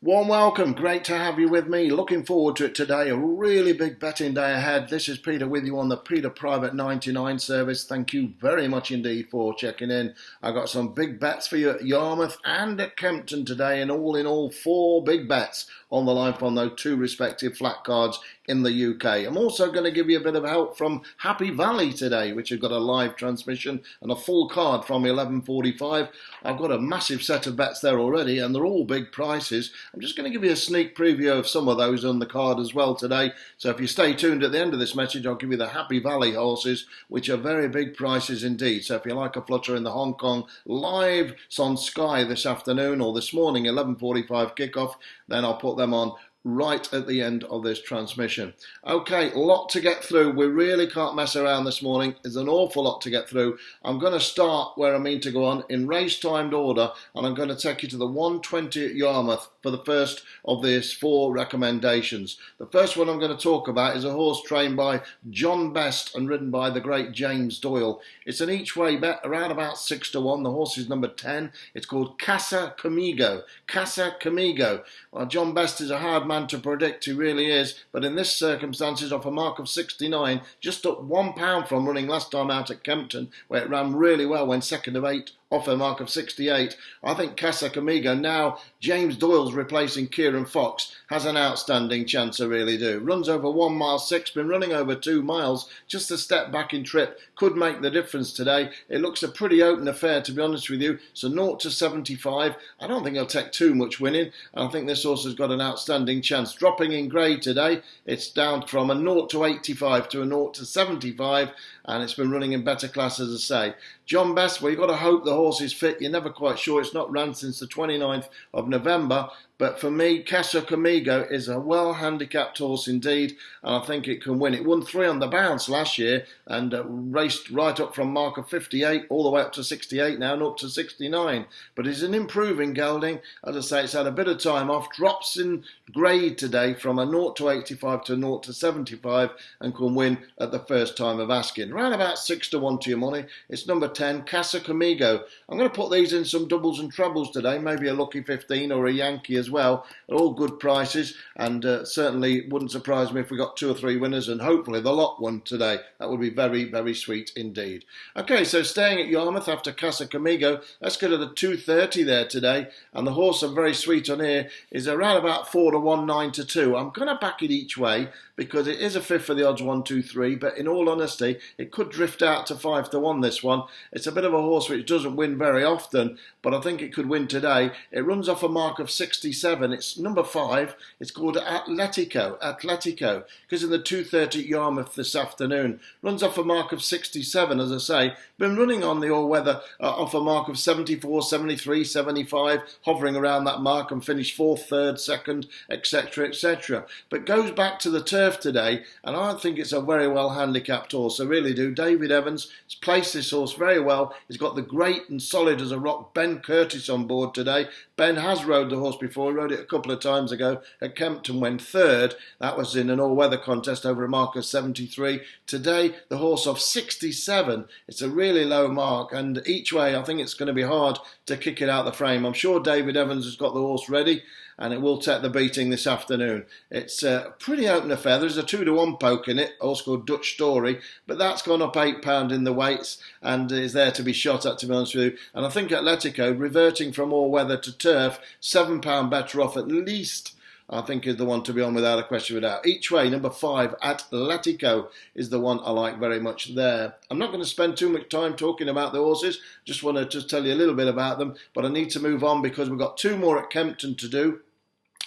Warm welcome, great to have you with me. Looking forward to it today, a really big betting day ahead. This is Peter with you on the Peter Private 99 service. Thank you very much indeed for checking in. I've got some big bets for you at Yarmouth and at Kempton today, and all in all, 4 big bets on the line from those 2 respective flat cards in the UK. I'm also going to give you a bit of help from Happy Valley today, which have got a live transmission and a full card from 11:45. I've got a massive set of bets there already, and they're all big prices. I'm just going to give you a sneak preview of some of those on the card as well today. So if you stay tuned at the end of this message, I'll give you the Happy Valley horses, which are very big prices indeed. So if you like a flutter in the Hong Kong live, it's on Sky this afternoon or this morning, 11:45 kickoff, then I'll put them on right at the end of this transmission. Okay, a lot to get through. We really can't mess around this morning. There's an awful lot to get through. I'm going to start where I mean to go on in race-timed order, and I'm going to take you to the 120 at Yarmouth for the first of these 4 recommendations. The first one I'm going to talk about is a horse trained by John Best and ridden by the great James Doyle. It's an each-way bet, around about 6 to 1. The horse is number 10. It's called Casa Amigo. Casa Amigo. Well, John Best is a hard man to predict, he really is, but in this circumstances, off a mark of 69, just up £1 from running last time out at Kempton, where it ran really well, went second of 8, off a mark of 68. I think Casa Amigo, now James Doyle's replacing Kieran Fox, has an outstanding chance, I really do. Runs over 1 mile 6, been running over 2 miles, just a step back in trip, could make the difference today. It looks a pretty open affair, to be honest with you, so 0 to 75. I don't think he'll take too much winning, and I think this horse has got an outstanding chance. Dropping in grade today, it's down from a 0 to 85 to a 0 to 75, and it's been running in better class, as I say. John Best, well, you've got to hope the horse is fit. You're never quite sure. It's not ran since the 29th of November. But for me, Casa Amigo is a well-handicapped horse indeed, and I think it can win. It won 3 on the bounce last year and raced right up from mark of 58 all the way up to 68 now and up to 69. But it's an improving gelding. As I say, it's had a bit of time off. Drops in grade today from a 0 to 85 to 0 to 75 and can win at the first time of asking. Around about 6 to 1 to your money. It's number 10, Casa Amigo. I'm going to put these in some doubles and trebles today, maybe a lucky 15 or a Yankee as well. All good prices, and certainly wouldn't surprise me if we got 2 or 3 winners, and hopefully the lot won today. That would be very, very sweet indeed. Okay, so staying at Yarmouth after Casa Amigo, let's go to the 2:30 there today, and the horse I'm very sweet on here is around about 4 to 1, 9 to 2. I'm going to back it each way because it is a fifth for the odds 1, 2, 3, but in all honesty, it could drift out to 5 to 1 this one. It's a bit of a horse which doesn't win very often, but I think it could win today. It runs off a mark of 67. It's number 5. It's called Atletico, because in the 2:30 at Yarmouth this afternoon, runs off a mark of 67, as I say. Been running on the all-weather off a mark of 74, 73, 75, hovering around that mark, and finished 4th, 3rd, 2nd, etc., etc. But goes back to the turf today, and I think it's a very well handicapped horse. I really do. David Evans has placed this horse very well. He's got the great and solid as a rock Ben Curtis on board today. Ben has rode the horse before. He rode it a couple of times ago at Kempton, went 3rd. That was in an all-weather contest over a mark of 73. Today, the horse off 67. It's a really low mark, and each way I think it's going to be hard to kick it out the frame. I'm sure David Evans has got the horse ready, and it will take the beating this afternoon. It's a pretty open affair. There's a 2 to 1 poke in it, also called Dutch Story, but that's gone up £8 in the weights and is there to be shot at, to be honest with you. And I think Atletico, reverting from all weather to turf, £7 better off at least, I think is the one to be on without a question of doubt. Each way, number 5, Atletico, is the one I like very much there. I'm not going to spend too much time talking about the horses. Just want to tell you a little bit about them, but I need to move on because we've got 2 more at Kempton to do.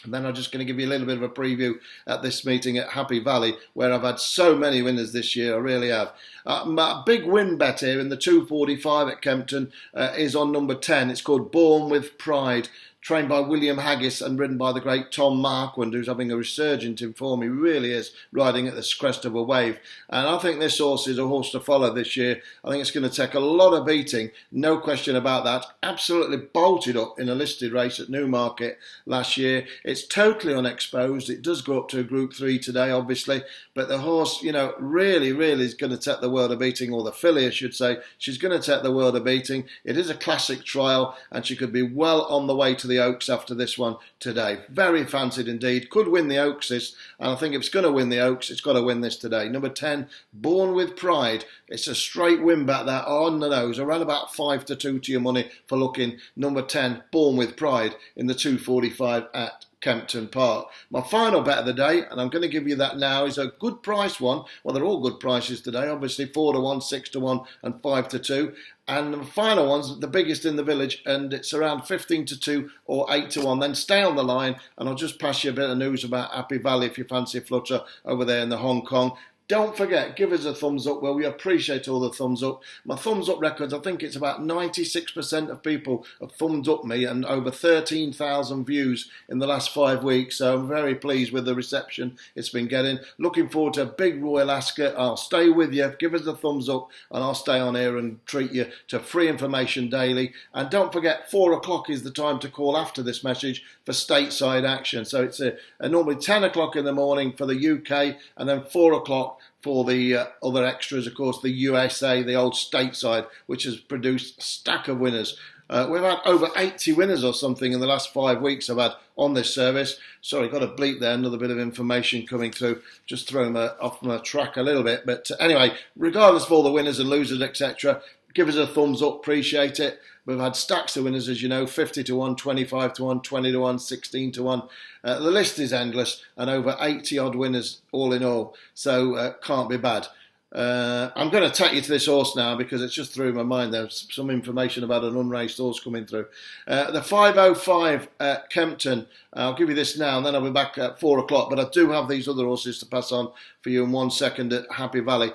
And then I'm just going to give you a little bit of a preview at this meeting at Happy Valley, where I've had so many winners this year. I really have. My big win bet here in the 2:45 at Kempton is on number 10. It's called Born with Pride. Trained by William Haggis and ridden by the great Tom Marquand, who's having a resurgent in form. He really is riding at the crest of a wave. And I think this horse is a horse to follow this year. I think it's going to take a lot of beating, no question about that. Absolutely bolted up in a listed race at Newmarket last year. It's totally unexposed. It does go up to a Group 3 today, obviously. But the horse, really is going to take the world of beating, or the filly, I should say. She's going to take the world of beating. It is a classic trial, and she could be well on the way to the the Oaks after this one today. Very fancied indeed. Could win the Oaks this, and I think if it's going to win the Oaks, it's got to win this today. Number 10, Born with Pride. It's a straight win bet there on the nose, around about 5-2 to your money for looking. Number 10, Born with Pride in the 245 at Kempton Park. My final bet of the day, and I'm going to give you that now, is a good price one. Well, they're all good prices today, obviously 4-1, 6-1 and 5-2. And the final one's the biggest in the village, and it's around 15-2 or 8-1. Then stay on the line, and I'll just pass you a bit of news about Happy Valley if you fancy a flutter over there in the Hong Kong. Don't forget, give us a thumbs up. Well, we appreciate all the thumbs up. My thumbs up records, I think it's about 96% of people have thumbs up me, and over 13,000 views in the last 5 weeks. So I'm very pleased with the reception it's been getting. Looking forward to a big Royal Ascot. I'll stay with you. Give us a thumbs up, and I'll stay on here and treat you to free information daily. And don't forget, 4 o'clock is the time to call after this message for stateside action. So it's normally 10 o'clock in the morning for the UK, and then 4 o'clock for the other extras, of course, the USA, the old stateside, which has produced a stack of winners. We've had over 80 winners or something in the last 5 weeks I've had on this service. Sorry, got a bleep there, another bit of information coming through, just throwing me off my track a little bit. But anyway, regardless of all the winners and losers, etc., give us a thumbs up, appreciate it. We've had stacks of winners, as you know, 50-1, 25-1, 20-1, 16-1. The list is endless, and over 80 odd winners all in all. So can't be bad. I'm going to take you to this horse now because it's just through my mind. There's some information about an unraced horse coming through. The 505 at Kempton. I'll give you this now and then I'll be back at 4 o'clock. But I do have these other horses to pass on for you in 1 second at Happy Valley.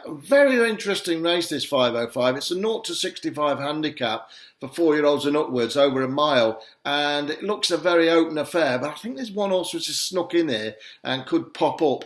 Very interesting race, this 505. It's a 0-65 handicap for 4-year-olds and upwards, over a mile. And it looks a very open affair. But I think there's one horse which is snuck in here and could pop up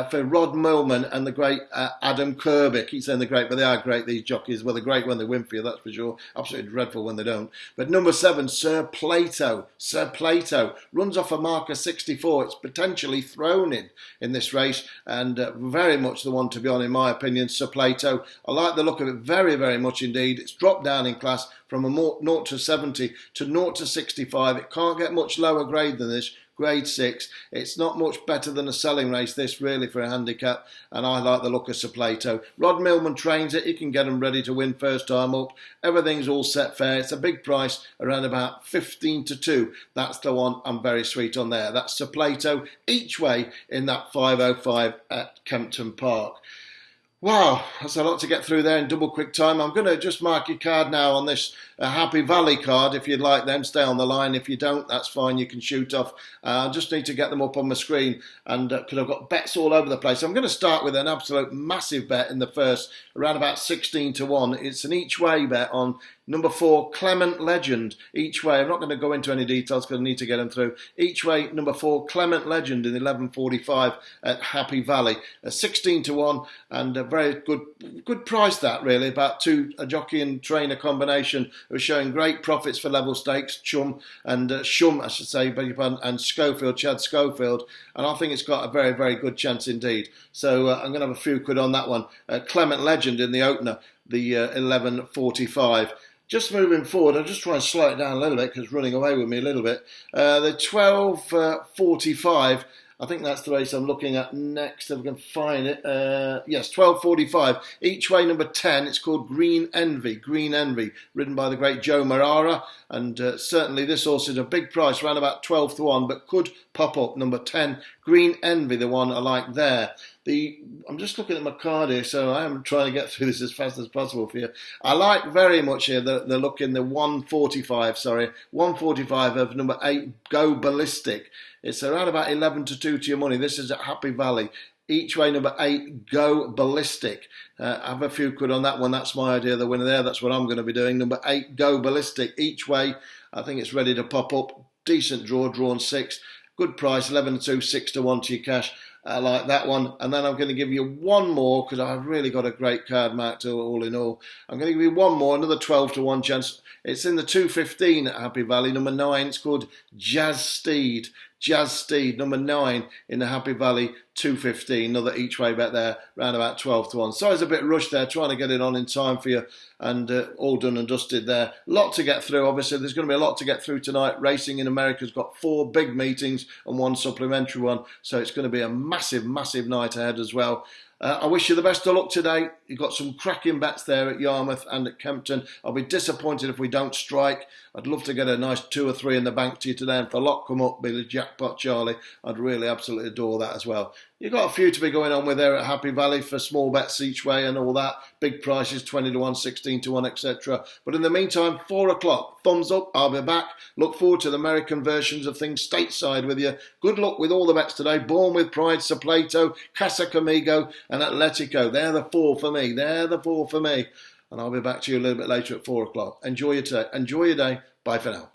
for Rod Millman and the great Adam Kirby. I keep saying they're great, but they are great, these jockeys. Well, they're great when they win for you, that's for sure. Absolutely dreadful when they don't. But number 7, Sir Plato. Sir Plato runs off a marker 64. It's potentially thrown in this race, and very much the one to be on, in my opinion, Sir Plato. I like the look of it very, very much indeed. It's dropped down in class from a 0-70 to 0-65. It can't get much lower grade than this. Grade 6. It's not much better than a selling race, this, really, for a handicap, and I like the look of Sir Plato. Rod Millman trains it. He can get them ready to win first time up. Everything's all set fair. It's a big price, around about 15-2. That's the one I'm very sweet on there. That's Sir Plato each way in that 505 at Kempton Park. Wow, that's a lot to get through there in double quick time. I'm going to just mark your card now on this Happy Valley card. If you'd like them, stay on the line. If you don't, that's fine. You can shoot off. I just need to get them up on my screen, and because I've got bets all over the place. I'm going to start with an absolute massive bet in the first, around about 16-1. It's an each way bet on number 4, Clement Legend. Each way. I'm not going to go into any details because I need to get them through. Each way, number 4, Clement Legend in 11.45 at Happy Valley. 16-1, and a very good price that, really. About a jockey and trainer combination who are showing great profits for level stakes. Shum, I should say, beg your pardon, and Schofield, Chad Schofield. And I think it's got a very, very good chance indeed. So I'm going to have a few quid on that one. Clement Legend in the opener, the 11.45. Just moving forward, I'll just try and slow it down a little bit because it's running away with me a little bit. The 12.45, I think that's the race I'm looking at next, if I can find it. Yes, 12.45. Each way, number 10. It's called Green Envy. Green Envy, ridden by the great Joe Marara. And certainly this horse is a big price, around about 12-1, but could pop up. Number 10, Green Envy, the one I like there. I'm just looking at my card here, so I am trying to get through this as fast as possible for you. I like very much here the look in the 145 of number 8, Go Ballistic. It's around about 11-2 to your money. This is at Happy Valley. Each way, number 8, Go Ballistic. Have a few quid on that one. That's my idea, the winner there. That's what I'm going to be doing. Number 8, Go Ballistic. Each way, I think it's ready to pop up. Decent draw, drawn 6. Good price, 11-2, 6-1 to your cash. I like that one. And then I'm going to give you one more because I've really got a great card marked all in all. I'm going to give you one more, another 12 to 1 chance. It's in the 215 at Happy Valley, number 9. It's called Jazz Steed. Jazz Steed, number 9 in the Happy Valley 215. Another each way bet there, round about 12 to 1. So it's a bit rushed there, trying to get it on in time for you, and all done and dusted there. Lot to get through, obviously. There's going to be a lot to get through tonight. Racing in America's got 4 big meetings and 1 supplementary one, so it's going to be a massive, massive night ahead as well. I wish you the best of luck today. You've got some cracking bets there at Yarmouth and at Kempton. I'll be disappointed if we don't strike. I'd love to get a nice 2 or 3 in the bank to you today. And if the lot come up, be the jackpot, Charlie. I'd really absolutely adore that as well. You've got a few to be going on with there at Happy Valley for small bets each way and all that. Big prices, 20 to 1, 16 to 1, etc. But in the meantime, 4 o'clock. Thumbs up. I'll be back. Look forward to the American versions of things stateside with you. Good luck with all the bets today. Born with Pride, Plato, Casa Amigo and Atletico. They're the 4 for me. They're the 4 for me. And I'll be back to you a little bit later at 4 o'clock. Enjoy your day. Bye for now.